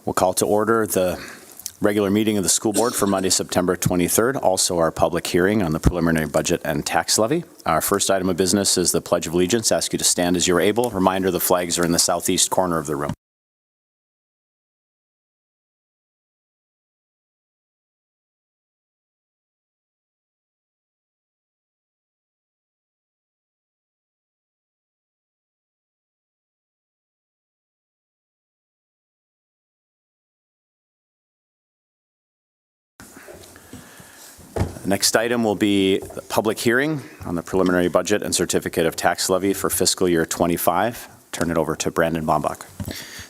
We'll call to order the regular meeting of the school board for Monday, September 23rd, also our public hearing on the preliminary budget and tax levy. Our first item of business is the Pledge of Allegiance. Ask you to stand as you're able. Reminder, the flags are in the southeast corner of the room. The next item will be the public hearing on the preliminary budget and certificate of tax levy for fiscal year 25. Turn it over to Brandon Bombach.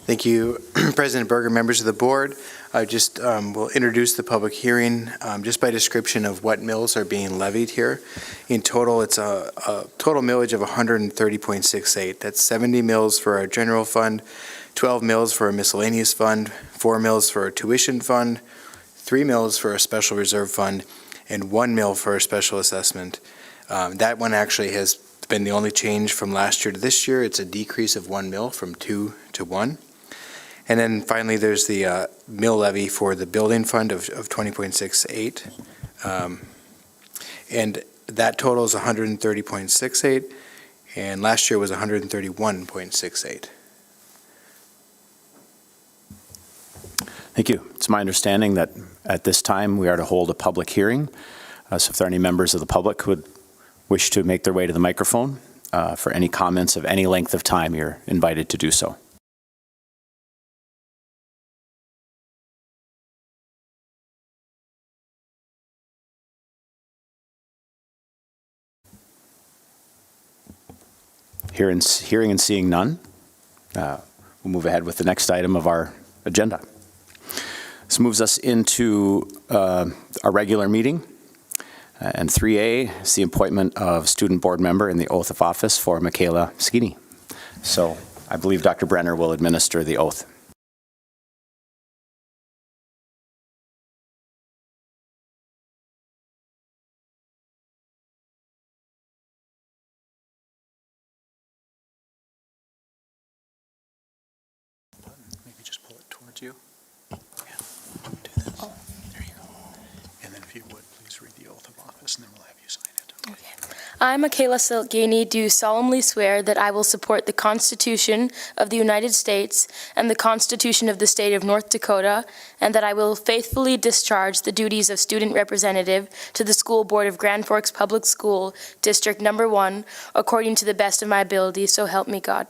Thank you, President Berger, members of the board. I just will introduce the public hearing just by description of what mills are being levied here. In total, it's a total millage of 130.68. That's 70 mills for our general fund, 12 mills for a miscellaneous fund, 4 mills for a tuition fund, 3 mills for a special reserve fund, and 1 mill for a special assessment. That one actually has been the only change from last year to this year. It's a decrease of 1 mill from 2 to 1. And then finally, there's the mill levy for the building fund of 20.68. And that total is 130.68, and last year was 131.68. Thank you. It's my understanding that at this time we are to hold a public hearing. So if there are any members of the public who would wish to make their way to the microphone for any comments of any length of time, you're invited to do so. Hearing and seeing none, we'll move ahead with the next item of our agenda. This moves us into our regular meeting. And 3A is the appointment of student board member in the oath of office for Michaela Skinny. So I believe Dr. Brenner will administer the oath. Maybe just pull it towards you. And then we'll have you sign it. Okay. I, Michaela Silgini, do solemnly swear that I will support the Constitution of the United States and the Constitution of the State of North Dakota, and that I will faithfully discharge the duties of student representative to the School Board of Grand Forks Public School, District Number 1, according to the best of my ability, so help me God.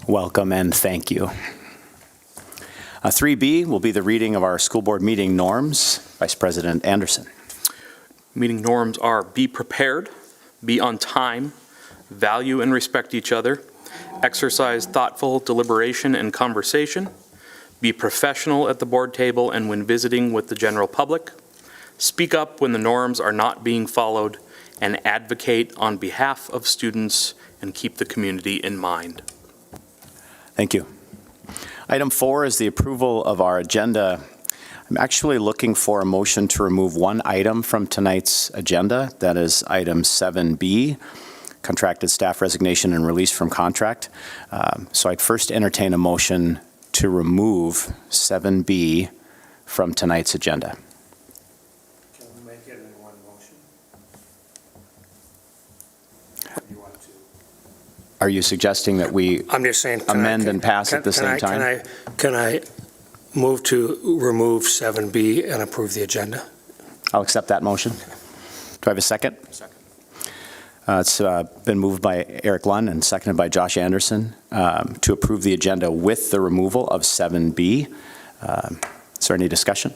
Welcome and thank you. 3B will be the reading of our school board meeting norms. Vice President Anderson. Meeting norms are: be prepared, be on time, value and respect each other, exercise thoughtful deliberation and conversation, be professional at the board table and when visiting with the general public, speak up when the norms are not being followed, and advocate on behalf of students and keep the community in mind. Thank you. Item 4 is the approval of our agenda. I'm actually looking for a motion to remove one item from tonight's agenda. That is item 7B, contracted staff resignation and release from contract. So I'd first entertain a motion to remove 7B from tonight's agenda. Can we make it in one motion? Do you want to? Are you suggesting that we I'm just saying, amend and pass at the same time? Can I move to remove 7B and approve the agenda? I'll accept that motion. Do I have a second? Second. It's been moved by Eric Lund and seconded by Josh Anderson to approve the agenda with the removal of 7B. Is there any discussion?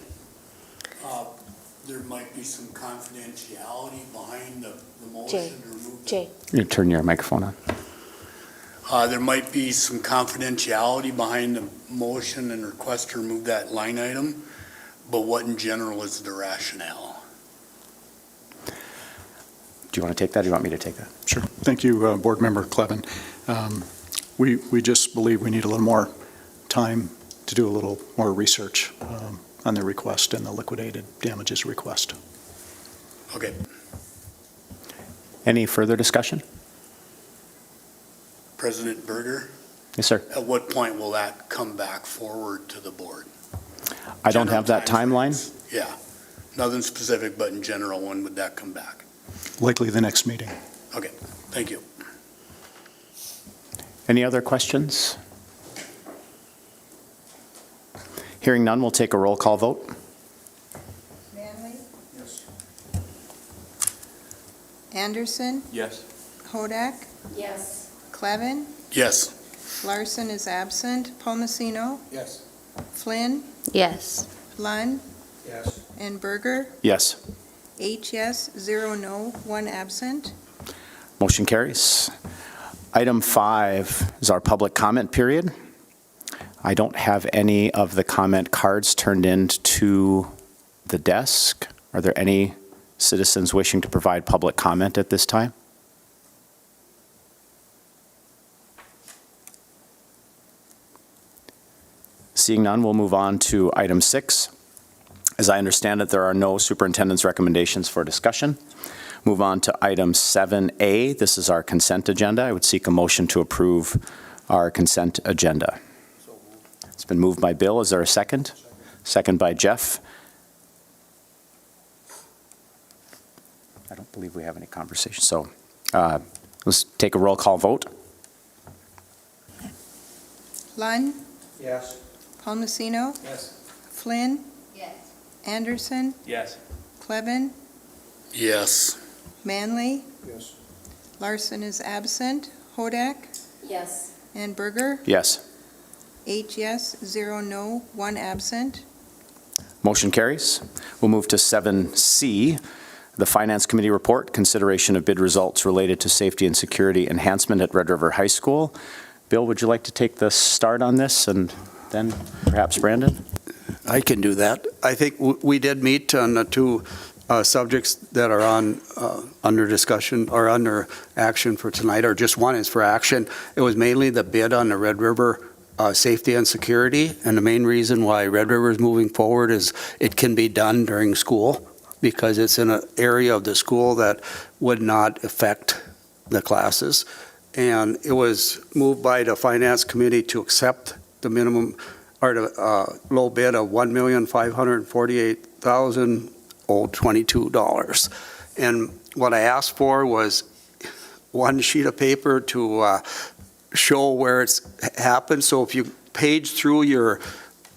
There might be some confidentiality behind the motion to remove. Jay. You turn your microphone on. There might be some confidentiality behind the motion and request to remove that line item, but what in general is the rationale? Do you want to take that, or do you want me to take that? Sure. Thank you, Board Member Clevin. We just believe we need a little more time to do a little more research on the request and the liquidated damages request. Okay. Any further discussion? President Berger, Yes, sir. at what point will that come back forward to the board? I don't have that General timeline. timeframes. Yeah, nothing specific, but in general, when would that come back? Likely the next meeting. Okay, thank you. Any other questions? Hearing none, we'll take a roll call vote. Manley? Anderson? Yes. Hodak? Yes. Clevin? Yes. Larson is absent. Palmasino? Yes. Flynn? Yes. Lund? Yes. And Berger? Yes. 8 yes, 0 no, 1 absent. Motion carries. Item 5 is our public comment period. I don't have any of the comment cards turned in to the desk. Are there any citizens wishing to provide public comment at this time? Seeing none, we'll move on to item 6. As I understand it, there are no superintendent's recommendations for discussion. Move on to item 7A. This is our consent agenda. I would seek a motion to approve our consent agenda. It's been moved by Bill. Is there a second? Second by Jeff. I don't believe we have any conversation, so let's take a roll call vote. Lund? Yes. Palmasino? Yes. Flynn? Yes. Anderson? Yes. Clevin? Yes. Manley? Yes. Larson is absent. Hodak? Yes. And Berger? Yes. 8 yes, 0 no, 1 absent. Motion carries. We'll move to 7C, the Finance Committee report, consideration of bid results related to safety and security enhancement at Red River High School. Bill, would you like to take the start on this, and then perhaps Brandon? I can do that. I think we did meet on the two subjects that are on under discussion or under action for tonight, or just one is for action. It was mainly the bid on the Red River safety and security, and the main reason why Red River is moving forward is it can be done during school because it's in an area of the school that would not affect the classes. And it was moved by the Finance Committee to accept the minimum or the low bid of $1,548,022. And what I asked for was one sheet of paper to show where it's happened. So if you page through your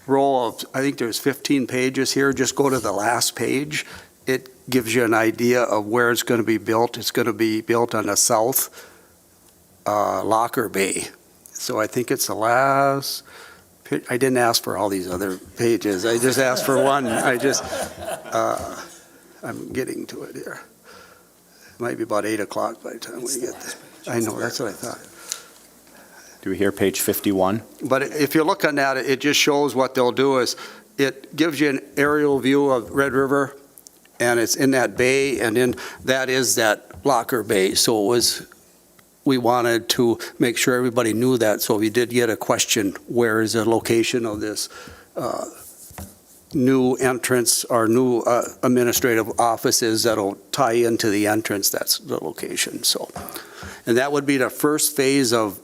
roll of, I think there's 15 pages here, just go to the last page. It gives you an idea of where it's going to be built. It's going to be built on the south locker bay. So I think it's the last. I didn't ask for all these other pages. I just asked for one. I'm getting to it here. It might be about 8 o'clock by the time we get there. I know, that's what I thought. Do we hear page 51? But if you look on that, it just shows what they'll do is it gives you an aerial view of Red River, and it's in that bay, and then that is that locker bay. So we wanted to make sure everybody knew that. So we did get a question, where is the location of this new entrance or new administrative offices that'll tie into the entrance? That's the location. So, and that would be the first phase of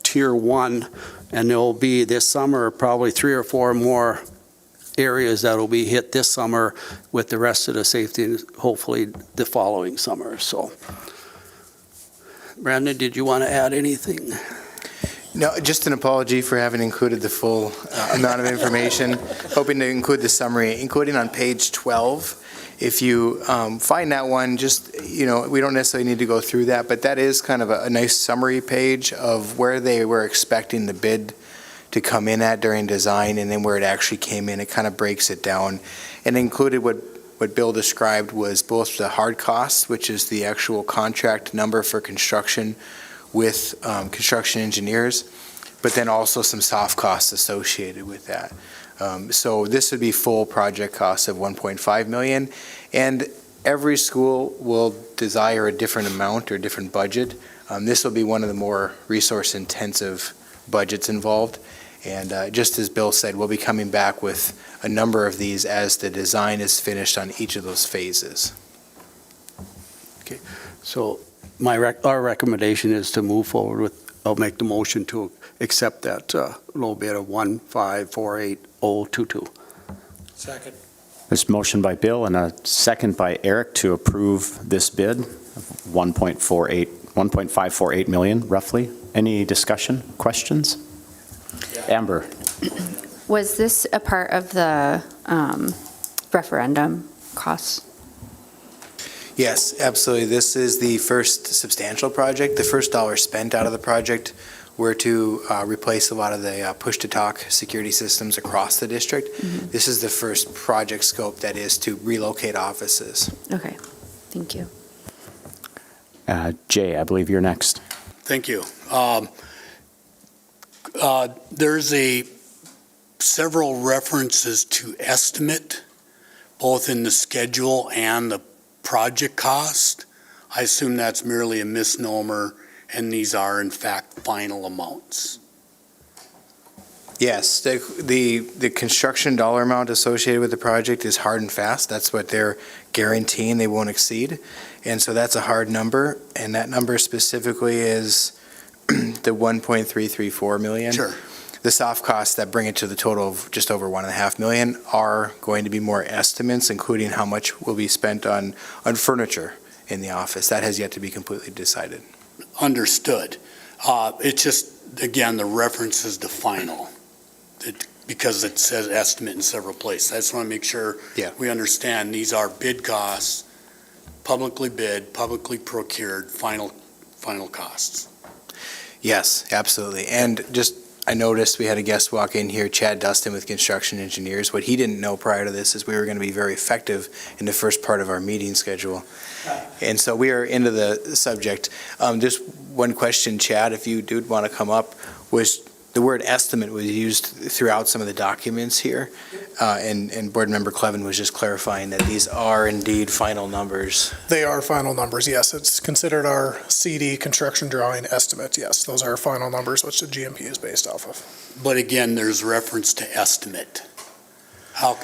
Tier 1, and there'll be this summer probably 3 or 4 more areas that will be hit this summer with the rest of the safety, hopefully the following summer. So, Brandon, did you want to add anything? No, just an apology for having included the full amount of information. Hoping to include the summary, including on page 12. If you find that one, just, we don't necessarily need to go through that, but that is kind of a nice summary page of where they were expecting the bid to come in at during design, and then where it actually came in. It kind of breaks it down. And included what Bill described was both the hard costs, which is the actual contract number for construction with construction engineers, but then also some soft costs associated with that. So this would be full project costs of $1.5 million. And every school will desire a different amount or different budget. This will be one of the more resource-intensive budgets involved. And just as Bill said, we'll be coming back with a number of these as the design is finished on each of those phases. So our recommendation is to move forward with, I'll make the motion to accept that low bid of 1548022. Second. There's a motion by Bill and a second by Eric to approve this bid, of 1.548 million roughly. Any discussion, questions? Amber? Was this a part of the referendum costs? Yes, absolutely. This is the first substantial project. The first dollar spent out of the project were to replace a lot of the push-to-talk security systems across the district. Mm-hmm. This is the first project scope that is to relocate offices. Okay, thank you. Jay, I believe you're next. Thank you. There's several references to estimate, both in the schedule and the project cost. I assume that's merely a misnomer, and these are in fact final amounts. Yes, the construction dollar amount associated with the project is hard and fast. That's what they're guaranteeing they won't exceed. And so that's a hard number, and that number specifically is the 1.334 million. Sure. The soft costs that bring it to the total of just over 1.5 million are going to be more estimates, including how much will be spent on furniture in the office. That has yet to be completely decided. Understood. It's just, again, the reference is the final, because it says estimate in several places. I just want to make sure we understand these are bid costs, publicly bid, publicly procured, final costs. Yes, absolutely. And just, I noticed we had a guest walk in here, Chad Dustin with Construction Engineers. What he didn't know prior to this is we were going to be very effective in the first part of our meeting schedule. And so we are into the subject. Just one question, Chad, if you do want to come up, was the word estimate was used throughout some of the documents here. And Board Member Clevin was just clarifying that these are indeed final numbers. They are final numbers, yes. It's considered our CD construction drawing estimate, yes. Those are our final numbers, which the GMP is based off of. But again, there's reference to estimate. How,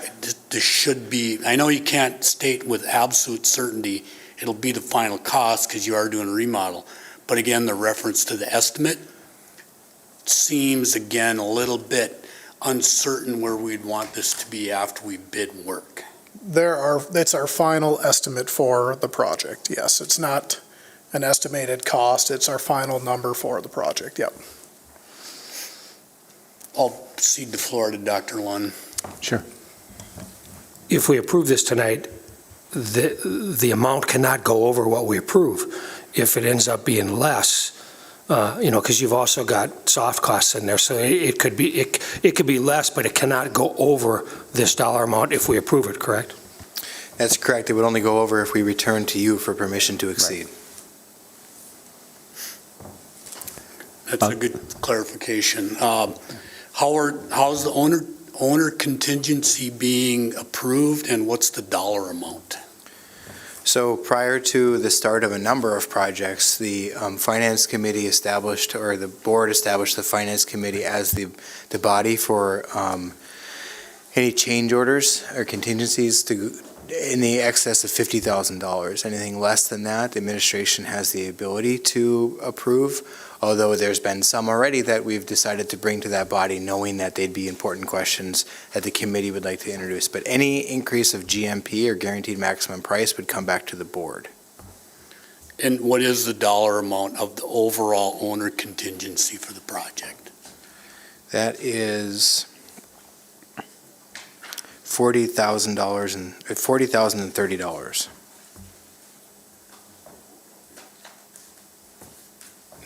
this should be, I know you can't state with absolute certainty it'll be the final cost because you are doing a remodel. But again, the reference to the estimate seems, again, a little bit uncertain where we'd want this to be after we bid work. It's our final estimate for the project, yes. It's not an estimated cost, it's our final number for the project, yep. I'll cede the floor to Dr. Lund. Sure. If we approve this tonight, the amount cannot go over what we approve. If it ends up being less, because you've also got soft costs in there, so it could be less, but it cannot go over this dollar amount if we approve it, correct? That's correct. It would only go over if we return to you for permission to exceed. That's a good clarification. How's the owner contingency being approved, and what's the dollar amount? So prior to the start of a number of projects, the Finance Committee established, or the board established the Finance Committee as the body for any change orders or contingencies in the excess of $50,000. Anything less than that, the administration has the ability to approve, although there's been some already that we've decided to bring to that body, knowing that they'd be important questions that the committee would like to introduce. But any increase of GMP or guaranteed maximum price would come back to the board. And what is the dollar amount of the overall owner contingency for the project? That is $40,030.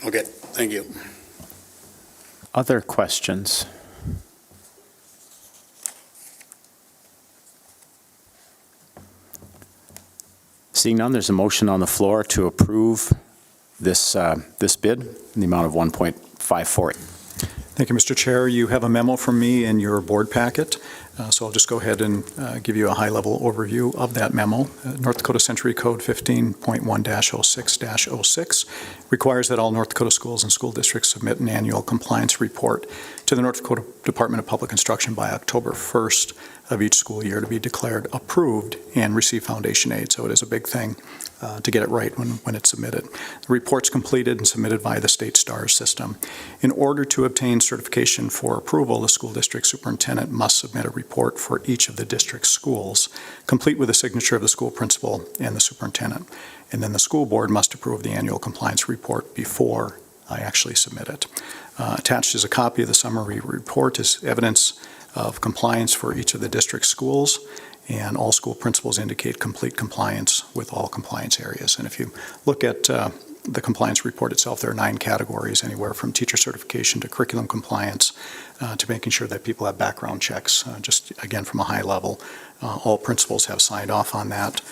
Okay, thank you. Other questions? Seeing none, there's a motion on the floor to approve this bid in the amount of 1.54 Thank you, Mr. Chair. You have a memo from me in your board packet, so I'll just go ahead and give you a high-level overview of that memo. North Dakota Century Code 15.1-06-06 requires that all North Dakota schools and school districts submit an annual compliance report to the North Dakota Department of Public Instruction by October 1st of each school year to be declared approved and receive foundation aid. So it is a big thing to get it right when it's submitted. The report's completed and submitted via the state STARS system. In order to obtain certification for approval, the school district superintendent must submit a report for each of the district schools, complete with a signature of the school principal and the superintendent. And then the school board must approve the annual compliance report before I actually submit it. Attached is a copy of the summary report as evidence of compliance for each of the district schools, and all school principals indicate complete compliance with all compliance areas. And if you look at the compliance report itself, there are 9 categories, anywhere from teacher certification to curriculum compliance to making sure that people have background checks. Just again, from a high level, all principals have signed off on that.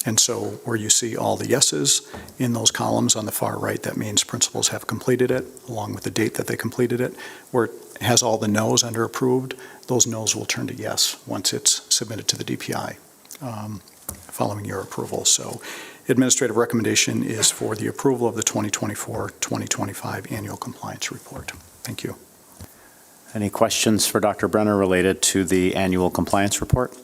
And so where you see all the yeses in those columns on the far right, that means principals have completed it, along with the date that they completed it. Where it has all the no's under approved, those no's will turn to yes once it's submitted to the DPI following your approval. So administrative recommendation is for the approval of the 2024-2025 annual compliance report. Thank you. Any questions for Dr. Brenner related to the annual compliance report?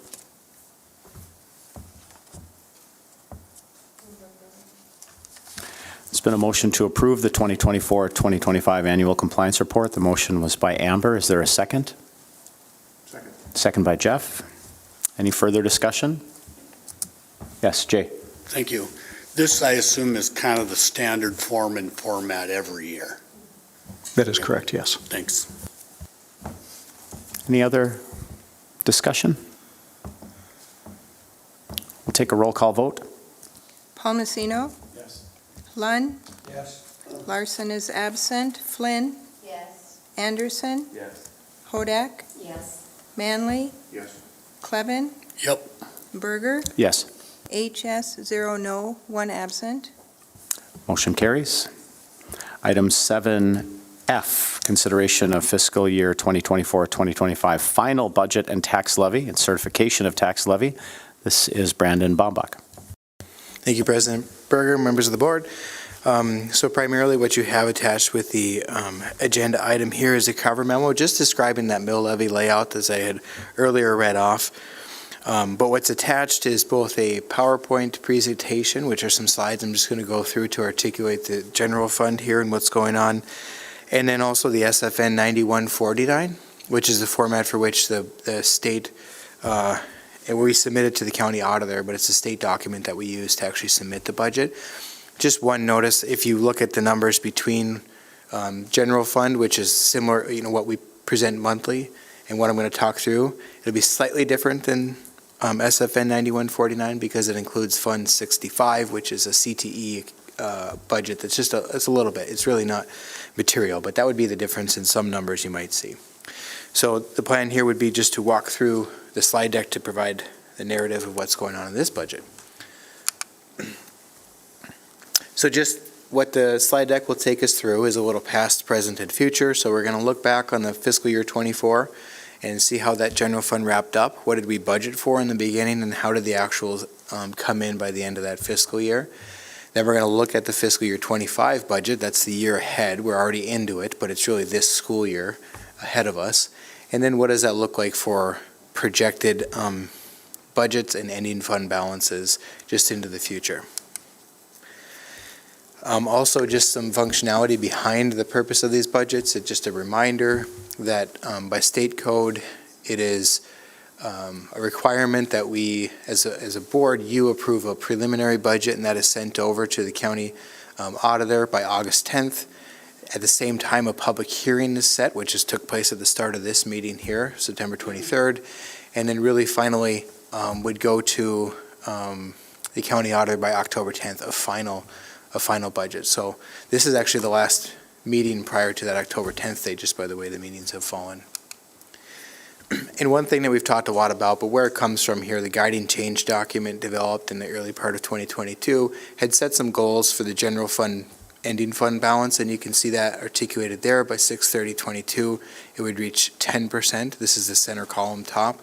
It's been a motion to approve the 2024-2025 annual compliance report. The motion was by Amber. Is there a second? Second. Second by Jeff. Any further discussion? Yes, Jay. Thank you. This, I assume, is kind of the standard form and format every year. That is correct, yes. Thanks. Any other discussion? We'll take a roll call vote. Palmasino? Yes. Lund? Yes. Larson is absent. Flynn? Yes. Anderson? Yes. Hodak? Yes. Manley? Yes. Klevin? Yep. Berger? Yes. HS, 0 no, 1 absent. Motion carries. Item 7F, consideration of fiscal year 2024-2025 final budget and tax levy and certification of tax levy. This is Brandon Baumbach. Thank you, President Berger, members of the board. So primarily what you have attached with the agenda item here is a cover memo just describing that mill levy layout as I had earlier read off. But what's attached is both a PowerPoint presentation, which are some slides I'm just going to go through to articulate the general fund here and what's going on, and then also the SFN 9149, which is the format for which the state, and we submit it to the county auditor, but it's a state document that we use to actually submit the budget. Just one notice, if you look at the numbers between general fund, which is similar, what we present monthly, and what I'm going to talk through, it'll be slightly different than SFN 9149 because it includes Fund 65, which is a CTE budget that's just it's a little bit. It's really not material, but that would be the difference in some numbers you might see. So the plan here would be just to walk through the slide deck to provide the narrative of what's going on in this budget. So just what the slide deck will take us through is a little past, present, and future. So we're going to look back on the fiscal year 24 and see how that general fund wrapped up. What did we budget for in the beginning, and how did the actuals come in by the end of that fiscal year? Then we're going to look at the fiscal year 25 budget. That's the year ahead. We're already into it, but it's really this school year ahead of us. And then what does that look like for projected budgets and ending fund balances just into the future? Also, just some functionality behind the purpose of these budgets. It's just a reminder that by state code, it is a requirement that we, as a board, you approve a preliminary budget, and that is sent over to the county auditor by August 10th. At the same time, a public hearing is set, which just took place at the start of this meeting here, September 23rd, and then really finally would go to the county auditor by October 10th, a final budget. So this is actually the last meeting prior to that October 10th date, just by the way the meetings have fallen. And one thing that we've talked a lot about, but where it comes from here, the guiding change document developed in the early part of 2022 had set some goals for the general fund ending fund balance, and you can see that articulated there. By 6/30/22, it would reach 10%. This is the center column top.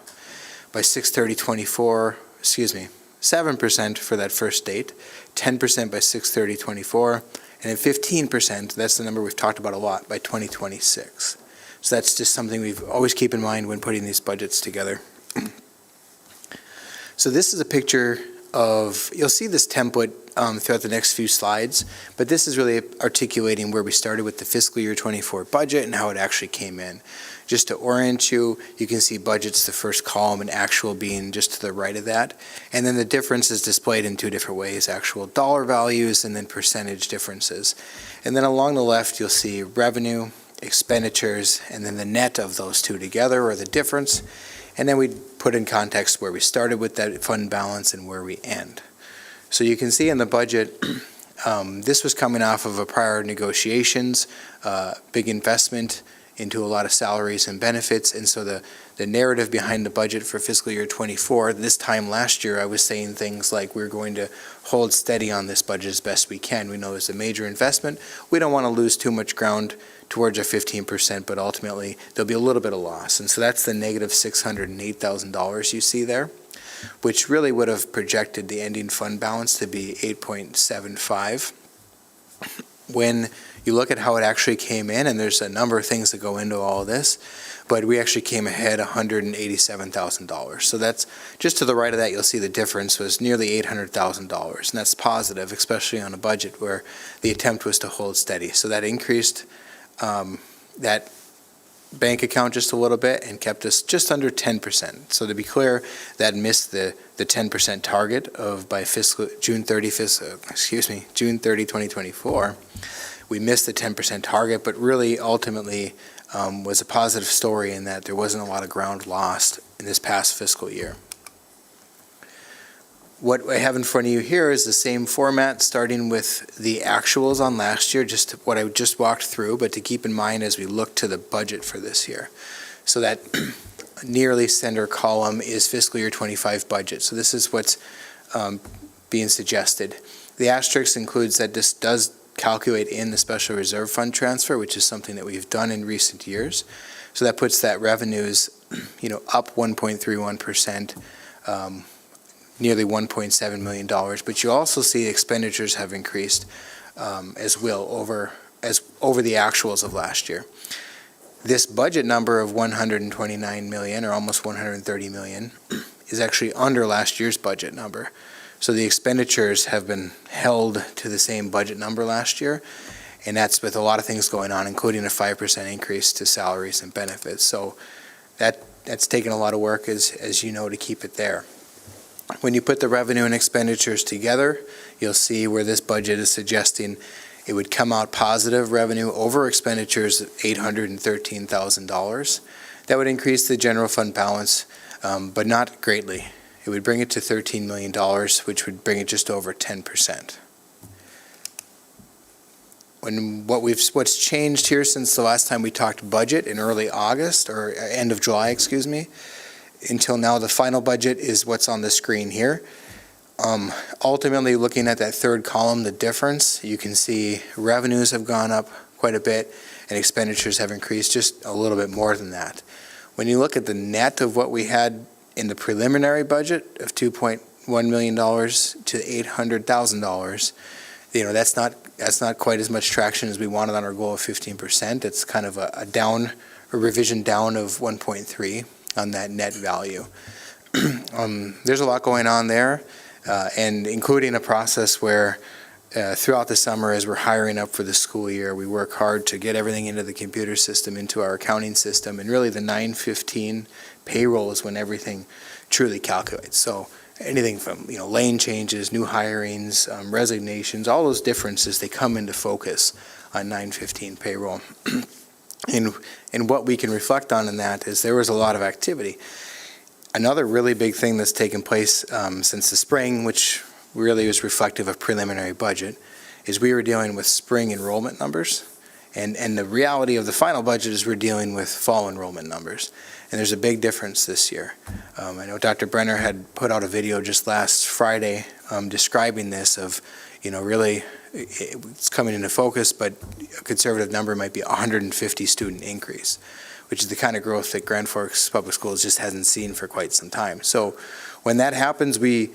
By 6/30/24, 7% for that first date, 10% by 6/30/24, and then 15%, that's the number we've talked about a lot, by 2026. So that's just something we've always keep in mind when putting these budgets together. So this is a picture of, you'll see this template throughout the next few slides, but this is really articulating where we started with the fiscal year 24 budget and how it actually came in. Just to orient you, you can see budget's the first column and actual being just to the right of that. And then the difference is displayed in two different ways, actual dollar values and then percentage differences. And then along the left, you'll see revenue, expenditures, and then the net of those two together, or the difference. And then we put in context where we started with that fund balance and where we end. So you can see in the budget, this was coming off of a prior negotiations, big investment into a lot of salaries and benefits. And so the narrative behind the budget for fiscal year 24, this time last year, I was saying things like we're going to hold steady on this budget as best we can. We know it's a major investment. We don't want to lose too much ground towards our 15%, but ultimately there'll be a little bit of loss. And so that's the negative $608,000 you see there, which really would have projected the ending fund balance to be 8.75. When you look at how it actually came in, and there's a number of things that go into all of this, but we actually came ahead $187,000. So that's just to the right of that, you'll see the difference was nearly $800,000, and that's positive, especially on a budget where the attempt was to hold steady. So that increased that bank account just a little bit and kept us just under 10%. So to be clear, that missed the 10% target of by June 30, 2024. We missed the 10% target, but really ultimately was a positive story in that there wasn't a lot of ground lost in this past fiscal year. What I have in front of you here is the same format, starting with the actuals on last year, just what I just walked through, but to keep in mind as we look to the budget for this year. So that nearly center column is fiscal year 25 budget. So this is what's being suggested. The asterisk includes that this does calculate in the special reserve fund transfer, which is something that we've done in recent years. So that puts that revenues, up 1.31%. Nearly $1.7 million, but you also see expenditures have increased as well over the actuals of last year. This budget number of 129 million, or almost 130 million, is actually under last year's budget number. So the expenditures have been held to the same budget number last year, and that's with a lot of things going on, including a 5% increase to salaries and benefits. So that's taken a lot of work, as you know, to keep it there. When you put the revenue and expenditures together, you'll see where this budget is suggesting it would come out positive revenue over expenditures of $813,000. That would increase the general fund balance, but not greatly. It would bring it to $13 million, which would bring it just over 10%. What's changed here since the last time we talked budget in early August, or end of July, excuse me, until now, the final budget is what's on the screen here. Ultimately, looking at that third column, the difference, you can see revenues have gone up quite a bit and expenditures have increased just a little bit more than that. When you look at the net of what we had in the preliminary budget of $2.1 million to $800,000, that's not quite as much traction as we wanted on our goal of 15%. It's kind of a revision down of 1.3 on that net value. There's a lot going on there, and including a process where throughout the summer, as we're hiring up for the school year, we work hard to get everything into the computer system, into our accounting system, and really the 9/15 payroll is when everything truly calculates. So anything from lane changes, new hirings, resignations, all those differences, they come into focus on 9/15 payroll. And what we can reflect on in that is there was a lot of activity. Another really big thing that's taken place since the spring, which really was reflective of preliminary budget, is we were dealing with spring enrollment numbers. And the reality of the final budget is we're dealing with fall enrollment numbers. And there's a big difference this year. I know Dr. Brenner had put out a video just last Friday describing this of, really it's coming into focus, but a conservative number might be 150 student increase, which is the kind of growth that Grand Forks Public Schools just hasn't seen for quite some time. So when that happens, we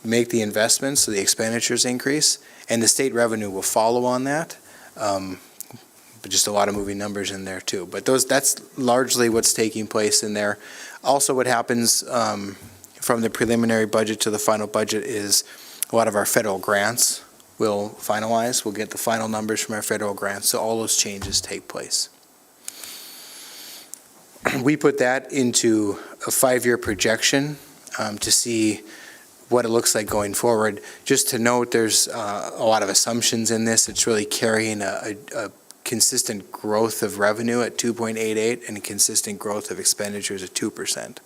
make the investments, so the expenditures increase, and the state revenue will follow on that. But just a lot of moving numbers in there too. But that's largely what's taking place in there. Also, what happens from the preliminary budget to the final budget is a lot of our federal grants will finalize. We'll get the final numbers from our federal grants, so all those changes take place. We put that into a 5-year projection to see what it looks like going forward. Just to note, there's a lot of assumptions in this. It's really carrying a consistent growth of revenue at 2.88 and a consistent growth of expenditures at 2%.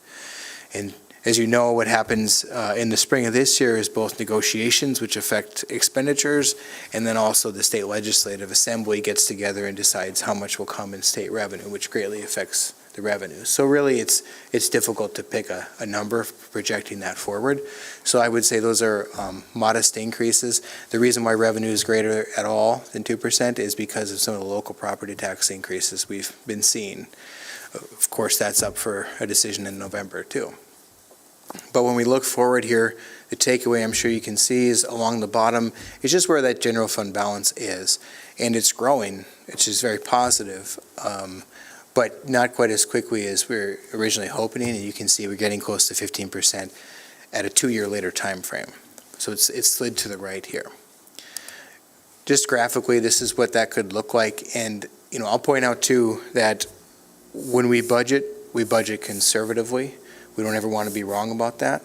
And as you know, what happens in the spring of this year is both negotiations, which affect expenditures, and then also the state legislative assembly gets together and decides how much will come in state revenue, which greatly affects the revenue. So really, it's difficult to pick a number projecting that forward. So I would say those are modest increases. The reason why revenue is greater at all than 2% is because of some of the local property tax increases we've been seeing. Of course, that's up for a decision in November too. But when we look forward here, the takeaway I'm sure you can see is along the bottom is just where that general fund balance is. And it's growing, which is very positive, but not quite as quickly as we were originally hoping. And you can see we're getting close to 15% at a 2-year later time frame. So it's slid to the right here. Just graphically, this is what that could look like. And I'll point out too that when we budget conservatively. We don't ever want to be wrong about that.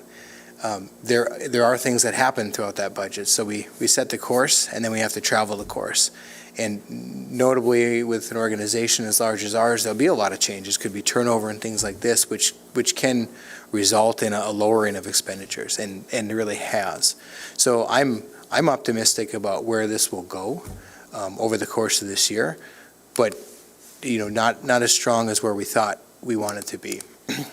There are things that happen throughout that budget. So we set the course, and then we have to travel the course. And notably, with an organization as large as ours, there'll be a lot of changes. Could be turnover and things like this, which can result in a lowering of expenditures, and it really has. So I'm optimistic about where this will go over the course of this year, but not as strong as where we thought we wanted to be.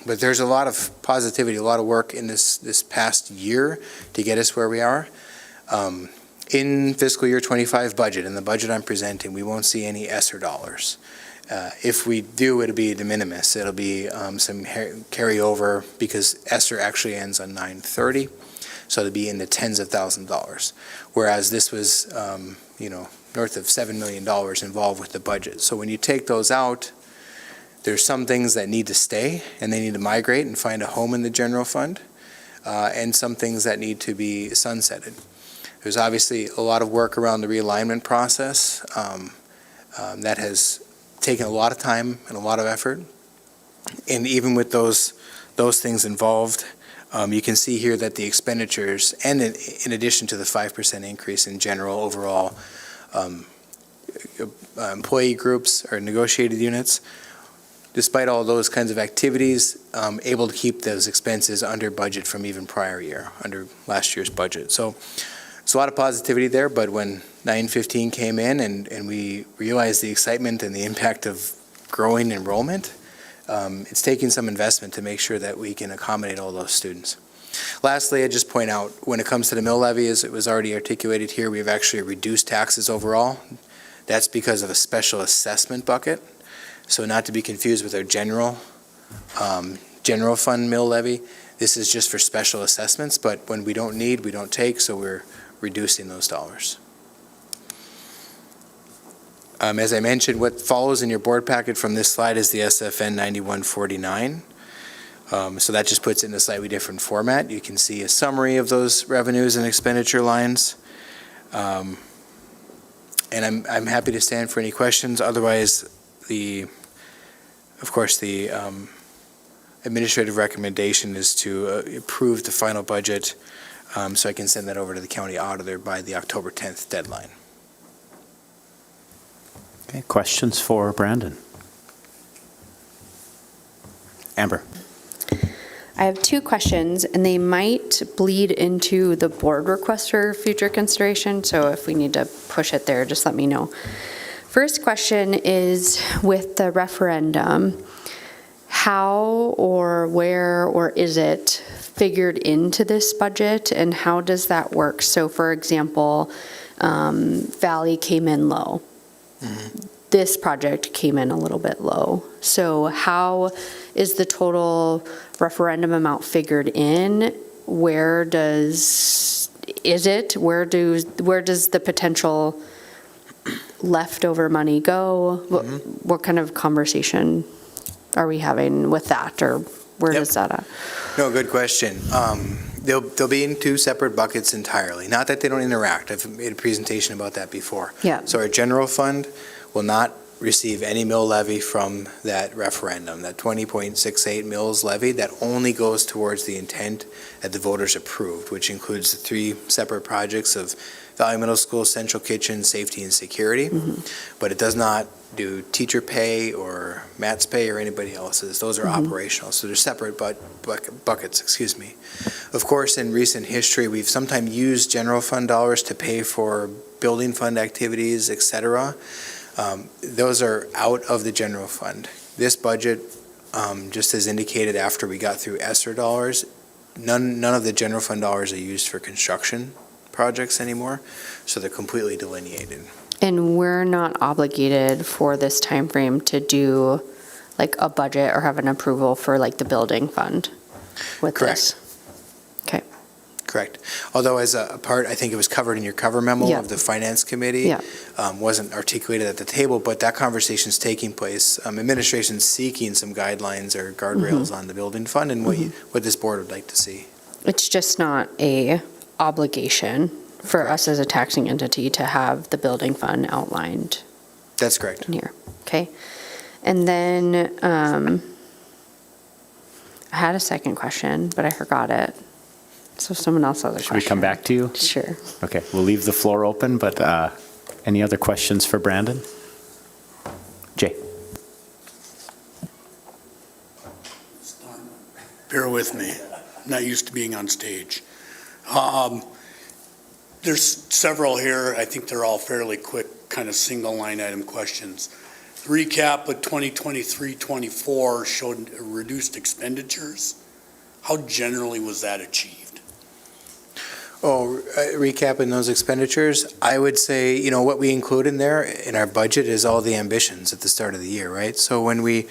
But there's a lot of positivity, a lot of work in this past year to get us where we are. In fiscal year 25 budget, in the budget I'm presenting, we won't see any ESSER dollars. If we do, it'll be de minimis. It'll be some carryover because ESSER actually ends on 9/30, so it'll be in the tens of thousands of dollars. Whereas this was, north of $7 million involved with the budget. So when you take those out, there's some things that need to stay and they need to migrate and find a home in the general fund, and some things that need to be sunsetted. There's obviously a lot of work around the realignment process that has taken a lot of time and a lot of effort. And even with those things involved, you can see here that the expenditures, and in addition to the 5% increase in general overall employee groups or negotiated units, despite all those kinds of activities, able to keep those expenses under budget from even prior year, under last year's budget. So it's a lot of positivity there, but when 9/15 came in and we realized the excitement and the impact of growing enrollment, it's taking some investment to make sure that we can accommodate all those students. Lastly, I just point out, when it comes to the mill levy, as it was already articulated here, we've actually reduced taxes overall. That's because of a special assessment bucket. So not to be confused with our general fund mill levy. This is just for special assessments, but when we don't need, we don't take, so we're reducing those dollars. As I mentioned, what follows in your board packet from this slide is the SFN 9149. So that just puts it in a slightly different format. You can see a summary of those revenues and expenditure lines. And I'm happy to stand for any questions. Otherwise, of course, the administrative recommendation is to approve the final budget, so I can send that over to the county auditor by the October 10th deadline. Okay, questions for Brandon? Amber. I have 2 questions, and they might bleed into the board request for future consideration, so if we need to push it there, just let me know. First question is, with the referendum, how or where or is it figured into this budget, and how does that work? So for example, Valley came in low. This project came in a little bit low. So how is the total referendum amount figured in? Where does the potential leftover money go? What kind of conversation are we having with that, or where Yep. does that at? No, good question. They'll be in two separate buckets entirely. Not that they don't interact. I've made a presentation about that before. Yeah. So our general fund will not receive any mill levy from that referendum. That 20.68 mills levy, that only goes towards the intent that the voters approved, which includes the three separate projects of Valley Middle School, Central Kitchen, Safety and Security. But it does not do teacher pay or Matt's pay or anybody else's. Those are operational, so they're separate buckets, excuse me. Of course, in recent history, we've sometimes used general fund dollars to pay for building fund activities, et cetera. Those are out of the general fund. This budget, just as indicated after we got through ESSER dollars, none of the general fund dollars are used for construction projects anymore, so they're completely delineated. And we're not obligated for this time frame to do like a budget or have an approval for like the building fund with this? Okay. Correct. Although as a part, I think it was covered in your cover memo Yeah. of the Finance Committee. Yeah. Wasn't articulated at the table, but that conversation's taking place. Administration's seeking some guidelines or guardrails on the building fund and what this board would like to see. It's just not a obligation for us as a taxing entity to have the building fund outlined That's correct. in here, okay? And then, I had a second question, but I forgot it. So someone else has a question. Should we come back to you? Sure. Okay, we'll leave the floor open, but any other questions for Brandon? Jay? Bear with me. I'm not used to being on stage. There's several here. I think they're all fairly quick, kind of single line item questions. The recap of 2023-24 showed reduced expenditures. How generally was that achieved? Recapping those expenditures, I would say, what we include in there in our budget is all the ambitions at the start of the year, right? So when we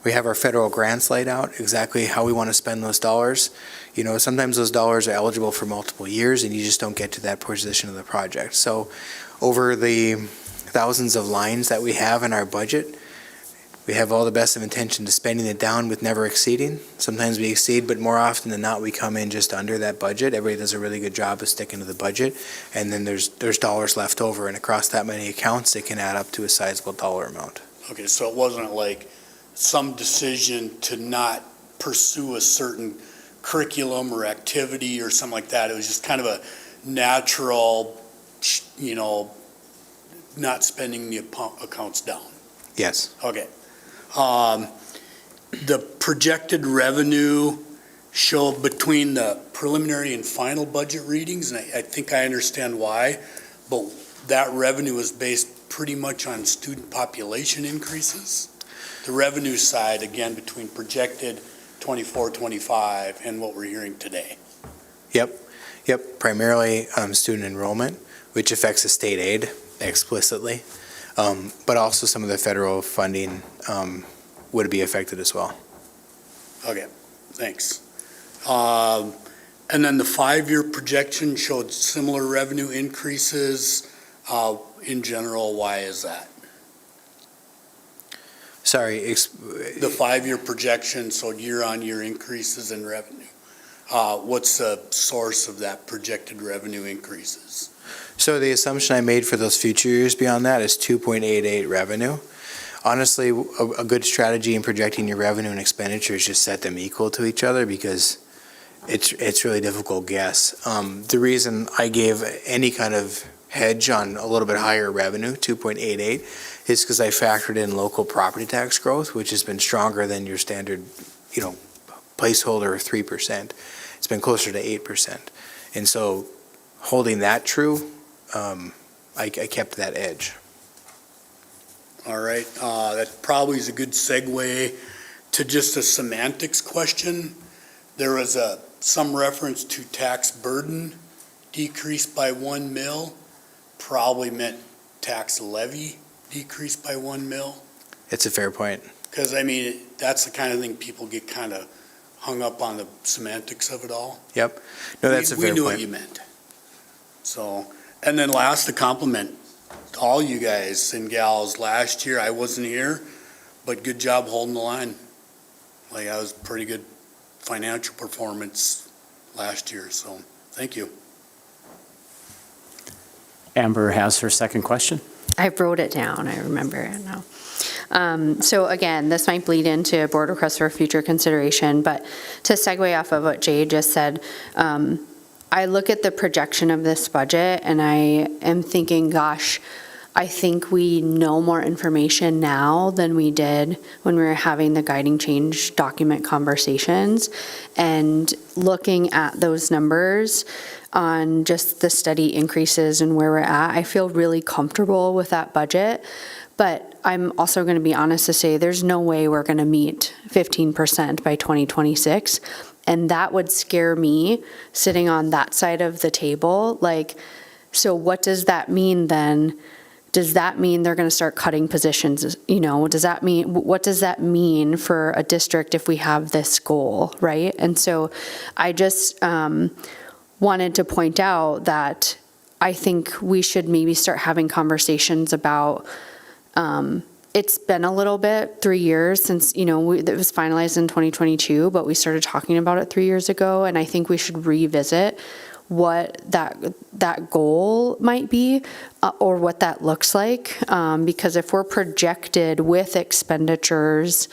have our federal grants laid out, exactly how we want to spend those dollars. Sometimes those dollars are eligible for multiple years and you just don't get to that position of the project. So over the thousands of lines that we have in our budget, we have all the best of intention to spending it down with never exceeding. Sometimes we exceed, but more often than not, we come in just under that budget. Everybody does a really good job of sticking to the budget. And then there's dollars left over, and across that many accounts, it can add up to a sizable dollar amount. Okay, so it wasn't like some decision to not pursue a certain curriculum or activity or something like that. It was just kind of a natural, not spending the accounts down. Yes. Okay. The projected revenue show between the preliminary and final budget readings, and I think I understand why, but that revenue is based pretty much on student population increases. The revenue side, again, between projected 24-25 and what we're hearing today. Yep, primarily student enrollment, which affects the state aid explicitly, but also some of the federal funding would be affected as well. Okay, thanks. And then the 5-year projection showed similar revenue increases. In general, why is that? Sorry. The 5-year projection showed year-on-year increases in revenue. What's the source of that projected revenue increases? So the assumption I made for those future years beyond that is 2.88 revenue. Honestly, a good strategy in projecting your revenue and expenditure is just set them equal to each other because it's really difficult guess. The reason I gave any kind of hedge on a little bit higher revenue, 2.88, is because I factored in local property tax growth, which has been stronger than your standard, placeholder of 3%. It's been closer to 8%. And so holding that true, I kept that edge. All right, that probably is a good segue to just a semantics question. There was a some reference to tax burden decreased by 1 mil, probably meant tax levy decreased by 1 mil. It's a fair point. Because, I mean, that's the kind of thing people get kind of hung up on the semantics of it all. Yep. No, that's a fair We knew what point. you meant. So, and then last, to compliment all you guys and gals last year. I wasn't here, but good job holding the line. Like, that was pretty good financial performance last year, so thank you. Amber has her second question. I wrote it down, I remember it now. So again, this might bleed into board requests for future consideration, but to segue off of what Jay just said, I look at the projection of this budget and I am thinking, gosh, I think we know more information now than we did when we were having the guiding change document conversations. And looking at those numbers on just the steady increases and where we're at, I feel really comfortable with that budget. But I'm also going to be honest to say there's no way we're going to meet 15% by 2026. And that would scare me sitting on that side of the table. Like, so what does that mean then? Does that mean they're going to start cutting positions? You know, does that mean, what does that mean for a district if we have this goal, right? And so I just wanted to point out that I think we should maybe start having conversations about, it's been a little bit, 3 years since, you know, it was finalized in 2022, but we started talking about it 3 years ago. And I think we should revisit what that goal might be or what that looks like. Because if we're projected with expenditures,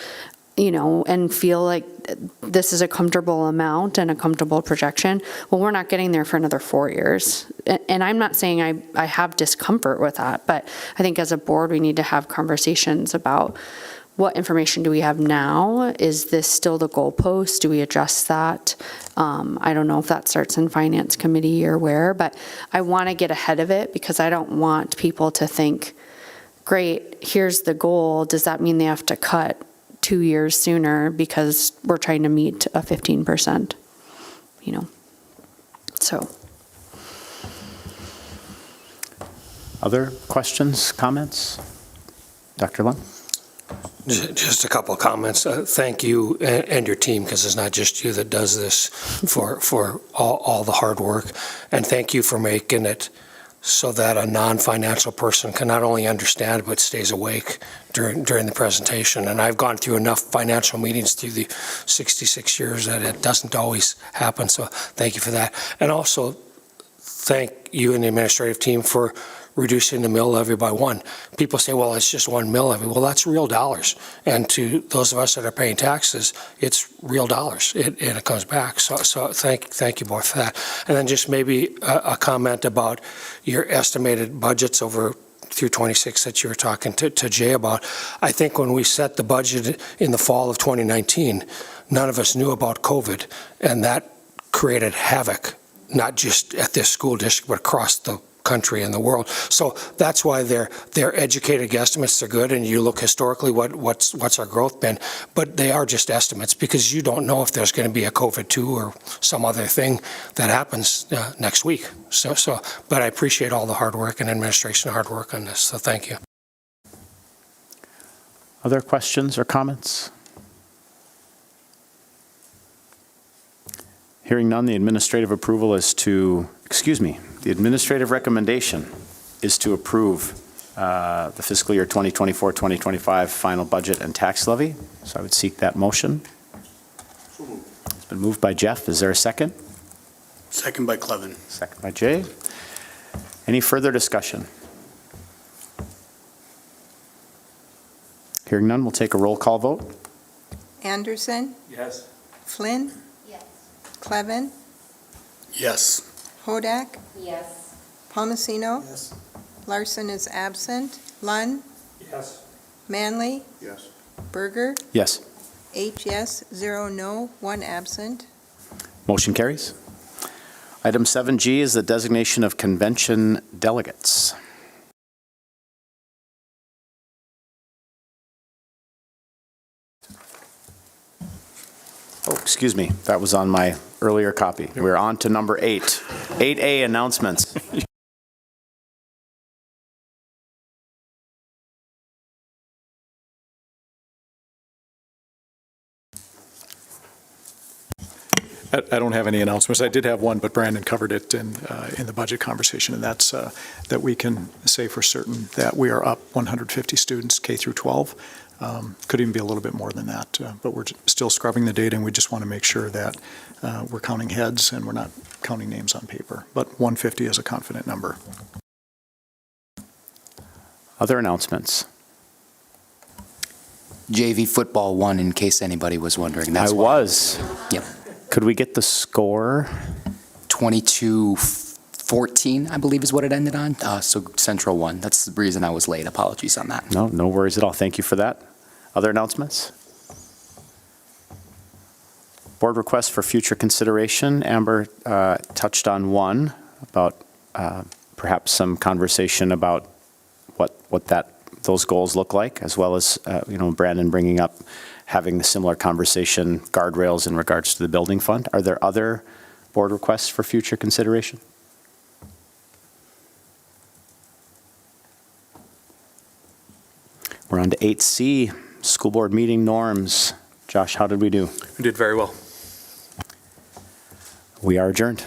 you know, and feel like this is a comfortable amount and a comfortable projection, well, we're not getting there for another 4 years. And I'm not saying I have discomfort with that, but I think as a board, we need to have conversations about what information do we have now? Is this still the goalpost? Do we adjust that? I don't know if that starts in finance committee or where, but I want to get ahead of it because I don't want people to think, great, here's the goal. Does that mean they have to cut 2 years sooner because we're trying to meet a 15%, you know? So. Other questions, comments? Dr. Lund? Just a couple of comments. Thank you and your team, because it's not just you that does this, for all the hard work. And thank you for making it so that a non-financial person can not only understand but stays awake during the presentation. And I've gone through enough financial meetings through the 66 years that it doesn't always happen. So thank you for that. And also thank you and the administrative team for reducing the mill levy by 1. People say, well, it's just 1 mill levy. Well, that's real dollars. And to those of us that are paying taxes, it's real dollars, and it comes back. So thank you both for that. And then just maybe a comment about your estimated budgets over through 26 that you were talking to Jay about. I think when we set the budget in the fall of 2019, none of us knew about COVID, and that created havoc, not just at this school district, but across the country and the world. So that's why they're educated guesstimates. They're good, and you look historically what's our growth been, but they are just estimates because you don't know if there's going to be a COVID-2 or some other thing that happens next week. But I appreciate all the hard work and administration hard work on this. So thank you. Other questions or comments? Hearing none, the administrative approval is to, the administrative recommendation is to approve the fiscal year 2024-2025 final budget and tax levy. So I would seek that motion. It's been moved by Jeff. Is there a second? Second by Clevin. Second by Jay. Any further discussion? Hearing none, we'll take a roll call vote. Anderson, Yes. Flynn, Yes. Clevin, Yes. Hodak, Yes. Palmasino, Yes. Larson is absent, Lund, Yes. Manley, Yes. Berger, Yes. 8 yes, 0 no, 1 absent. Motion carries. Item 7G is the designation of convention delegates. Oh, excuse me, that was on my earlier copy. We're on to number 8. 8A, announcements. I don't have any announcements. I did have one, but Brandon covered it in the budget conversation, and that's that we can say for certain that we are up 150 students K through 12. Could even be a little bit more than that, but we're still scrubbing the data, and we just want to make sure that we're counting heads and we're not counting names on paper. But 150 is a confident number. Other announcements? JV football won, in case anybody was wondering. I was. Yep. Could we get the score? 22-14, I believe is what it ended on. So Central won. That's the reason I was late. Apologies on that. No worries at all. Thank you for that. Other announcements? Board requests for future consideration. Amber touched on one about perhaps some conversation about what those goals look like, as well as Brandon bringing up having the similar conversation, guardrails in regards to the building fund. Are there other board requests for future consideration? We're on to 8C, school board meeting norms. Josh, how did we do? We did very well. We are adjourned.